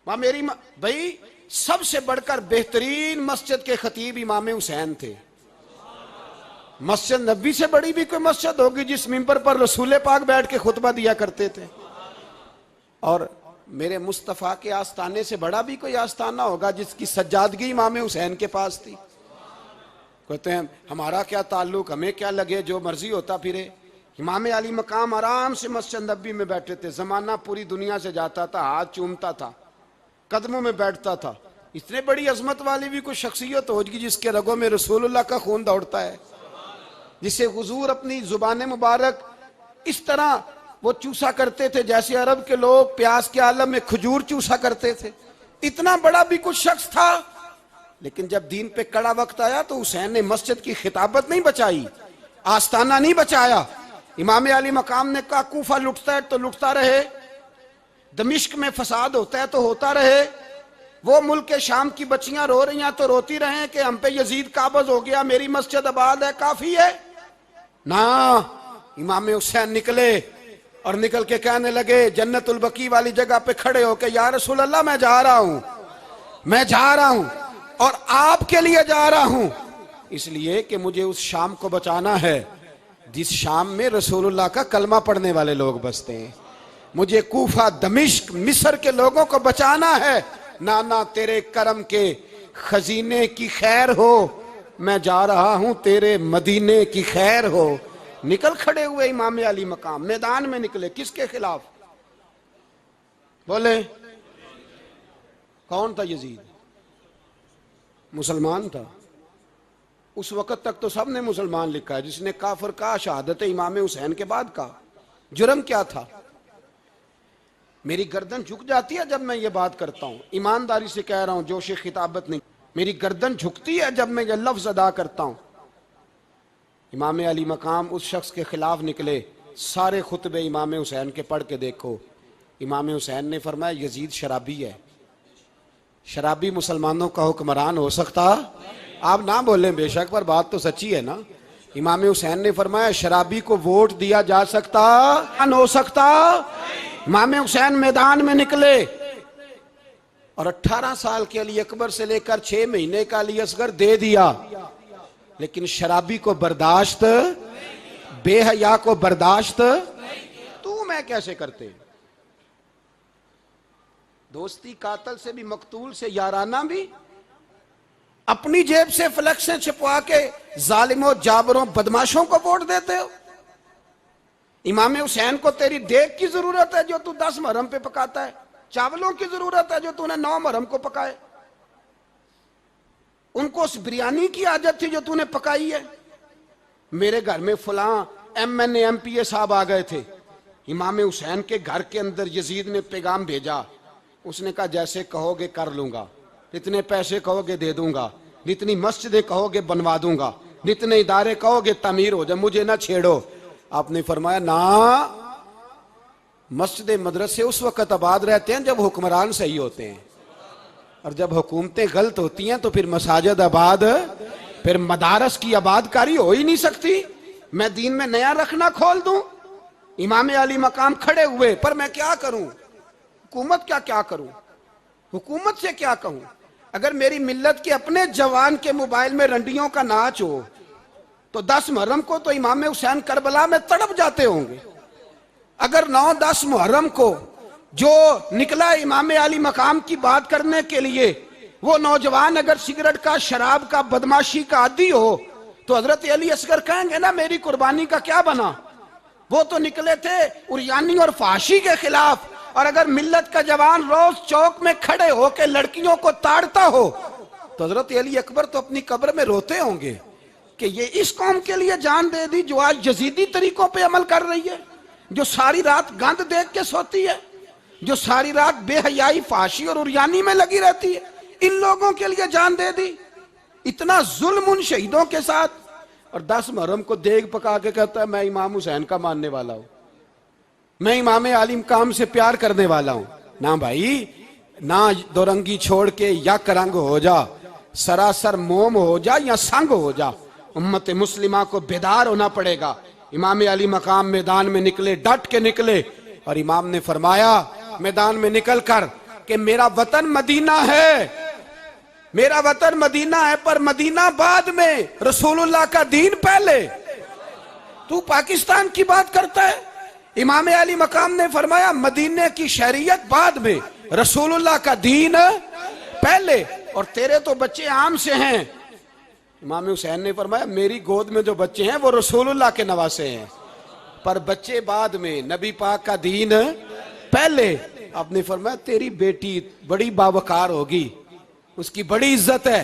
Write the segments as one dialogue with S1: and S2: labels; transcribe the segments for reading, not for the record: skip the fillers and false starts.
S1: वहां मेरी भाई सबसे बढ़कर बेहतरीन मस्जिद के खतीब इमाम हुसैन थे। मस्जिद नबी से बड़ी भी कोई मस्जिद होगी जिस मिंबर पर रसूल पाक बैठ के खुतबा दिया करते थे, और मेरे मुस्तफ़ा के आस्थाने से बड़ा भी कोई आस्थाना होगा जिसकी सज्जादगी इमाम हुसैन के पास थी। कहते हैं हमारा क्या ताल्लुक, हमें क्या लगे, जो मर्जी होता फिरे। इमाम अली मकाम आराम से मस्जिद नबी में बैठे थे, जमाना पूरी दुनिया से जाता था, हाथ चूमता था, कदमों में बैठता था। इतने बड़ी अजमत वाली भी कोई शख्सियत होगी जिसके रगों में रसूलुल्लाह का खून दौड़ता है, जिसे हुजूर अपनी जुबान मुबारक इस तरह वो चूसा करते थे जैसे अरब के लोग प्यास के आलम में खजूर चूसा करते थे। इतना बड़ा भी कुछ शख्स था, लेकिन जब दीन पे कड़ा वक्त आया तो हुसैन ने मस्जिद की खिताबत नहीं बचाई, आस्ताना नहीं बचाया। इमाम अली मकाम ने कहा कूफा लुटता है तो लुटता रहे, दमिश्क में फसाद होता है तो होता रहे, वो मुल्क के शाम की बच्चियां रो रही हैं तो रोती रहे कि हम पे यजीद काबज हो गया, मेरी मस्जिद आबाद है, काफी है ना। इमाम हुसैन निकले और निकल के कहने लगे जन्नतुल बकी वाली जगह पे खड़े होके, या रसूल अल्लाह मैं जा रहा हूं, मैं जा रहा हूं और आपके लिए जा रहा हूं, इसलिए कि मुझे उस शाम को बचाना है जिस शाम में रसूलुल्लाह का कलमा पढ़ने वाले लोग बसते हैं। मुझे कूफा, दमिश्क, मिस्र के लोगों को बचाना है। नाना तेरे करम के खजीने की खैर हो, मैं जा रहा हूं तेरे मदीने की खैर हो। निकल खड़े हुए इमाम अली मकाम, मैदान में निकले, किसके खिलाफ? बोले कौन था? यजीद मुसलमान था। उस वक्त तक तो सबने मुसलमान लिखा है, जिसने काफिर कहा शहादत इमाम हुसैन के बाद का। जुर्म क्या था? मेरी गर्दन झुक जाती है जब मैं ये बात करता हूं, ईमानदारी से कह रहा हूं, जोश खिताबत नहीं, मेरी गर्दन झुकती है जब मैं ये लफ्ज अदा करता हूं। इमाम अली मकाम उस शख्स के खिलाफ निकले, सारे खुतबे इमाम हुसैन के पढ़ के देखो। इमाम हुसैन ने फरमाया यजीद शराबी है। शराबी मुसलमानों का हुक्मरान हो सकता? आप ना बोलें बेशक, पर बात तो सच्ची है ना। इमाम हुसैन ने फरमाया शराबी को वोट दिया जा सकता? हो सकता? इमाम हुसैन मैदान में निकले और 18 साल के अली अकबर से लेकर 6 महीने का अली असगर दे दिया, लेकिन शराबी को बर्दाश्त, बेहया को बर्दाश्त तू मैं कैसे करते? दोस्ती कातल से भी, मकतूल से याराना भी, अपनी जेब से फ्लेक्सें छिपवा के जालिमों, जाबरों, बदमाशों को वोट देते हो। इमाम हुसैन को तेरी देग की जरूरत है जो तू 10 मुहर्रम पे पकाता है, चावलों की जरूरत है जो तूने 9 मुहर्रम को पकाए। उनको उस बिरयानी की आदत थी जो तूने पकाई है। मेरे घर में फलां MNA MPA साहब आ गए थे, इमाम हुसैन के घर के अंदर यजीद ने पैगाम भेजा। उसने कहा जैसे कहोगे कर लूंगा, जितने पैसे कहोगे दे दूंगा, जितनी मस्जिदें कहोगे बनवा दूंगा, जितने इदारे कहोगे तमीर हो जाए, मुझे ना छेड़ो। आपने फरमाया ना, मस्जिद मदरसे उस वक्त आबाद रहते हैं जब हुक्मरान सही होते हैं, और जब हुकूमतें गलत होती हैं तो फिर मसाजिद आबाद, फिर मदारस की आबादकारी हो ही नहीं सकती। मैं दीन में नया रखना खोल दूं? इमाम अली मकाम खड़े हुए, पर मैं क्या करूं? हुकूमत क्या करूं? हुकूमत से क्या कहूं? अगर मेरी मिल्लत के अपने जवान के मोबाइल में रंडियों का नाच हो तो 10 मुहर्रम को तो इमाम हुसैन करबला में तड़प जाते होंगे। अगर 9-10 मुहर्रम को जो निकला इमाम अली मकाम की बात करने के लिए, वो नौजवान अगर सिगरेट का, शराब का, बदमाशी का आदी हो तो हजरत अली असगर कहेंगे ना मेरी कुर्बानी का क्या बना? वो तो निकले थे उरियानी और फाशी के खिलाफ। और अगर मिल्लत का जवान रोज चौक में खड़े होकर लड़कियों को ताड़ता हो तो हजरत अली अकबर तो अपनी कब्र में रोते होंगे कि ये इस कौम के लिए जान दे दी जो आज यजीदी तरीकों पे अमल कर रही है, जो सारी रात गंद देख के सोती है, जो सारी रात बेहयाई, फाशी और उरियानी में लगी रहती है। इन लोगों के लिए जान दे दी। इतना जुल्म उन शहीदों के साथ, और 10 मुहर्रम को देग पका के कहता है मैं इमाम हुसैन का मानने वाला हूं, मैं इमाम अली मकाम से प्यार करने वाला हूं। ना भाई ना, दोरंगी छोड़ के या करंग हो जा, सरासर मोम हो जा या संग हो जा, उम्मत मुस्लिमा को बेदार होना पड़ेगा। इमाम अली मकाम मैदान में निकले, डट के निकले, और इमाम ने फरमाया मैदान में निकल कर कि मेरा वतन मदीना है, मेरा वतन मदीना है, पर मदीना बाद में, रसूलुल्लाह का दीन पहले। तू पाकिस्तान की बात करता है। इमाम अली मकाम ने फरमाया मदीने की शरीयत बाद में, रसूलुल्लाह का दीन पहले। और तेरे तो बच्चे आम से हैं। इमाम हुसैन ने फरमाया मेरी गोद में जो बच्चे हैं वो रसूलुल्लाह के नवासे हैं, पर बच्चे बाद में, नबी पाक का दीन पहले। आपने फरमाया तेरी बेटी बड़ी बावकार होगी, उसकी बड़ी इज्जत है।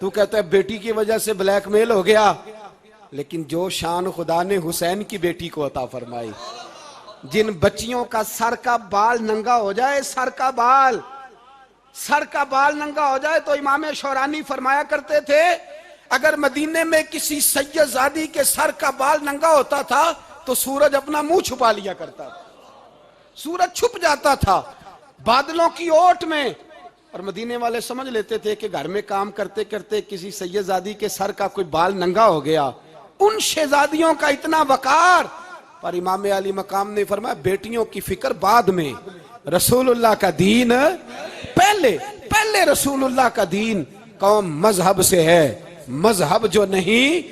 S1: तू कहता है बेटी की वजह से ब्लैकमेल हो गया, लेकिन जो शान खुदा ने हुसैन की बेटी को अता फरमाई, जिन बच्चियों का सर का बाल नंगा हो जाए, सर का बाल नंगा हो जाए, तो इमाम शौरानी फरमाया करते थे अगर मदीने में किसी सैयदजादी के सर का बाल नंगा होता था तो सूरज अपना मुंह छुपा लिया करता था, सूरज छुप जाता था बादलों की ओट में। और मदीने वाले समझ लेते थे कि घर में काम करते करते किसी सैयदजादी के सर का कोई बाल नंगा हो गया। उन शहजादियों का इतना वकार। पर इमाम अली मकाम ने फरमाया बेटियों की फिक्र बाद में, रसूलुल्लाह का दीन पहले रसूलुल्लाह का दीन। कौम मजहब से है, मजहब जो नहीं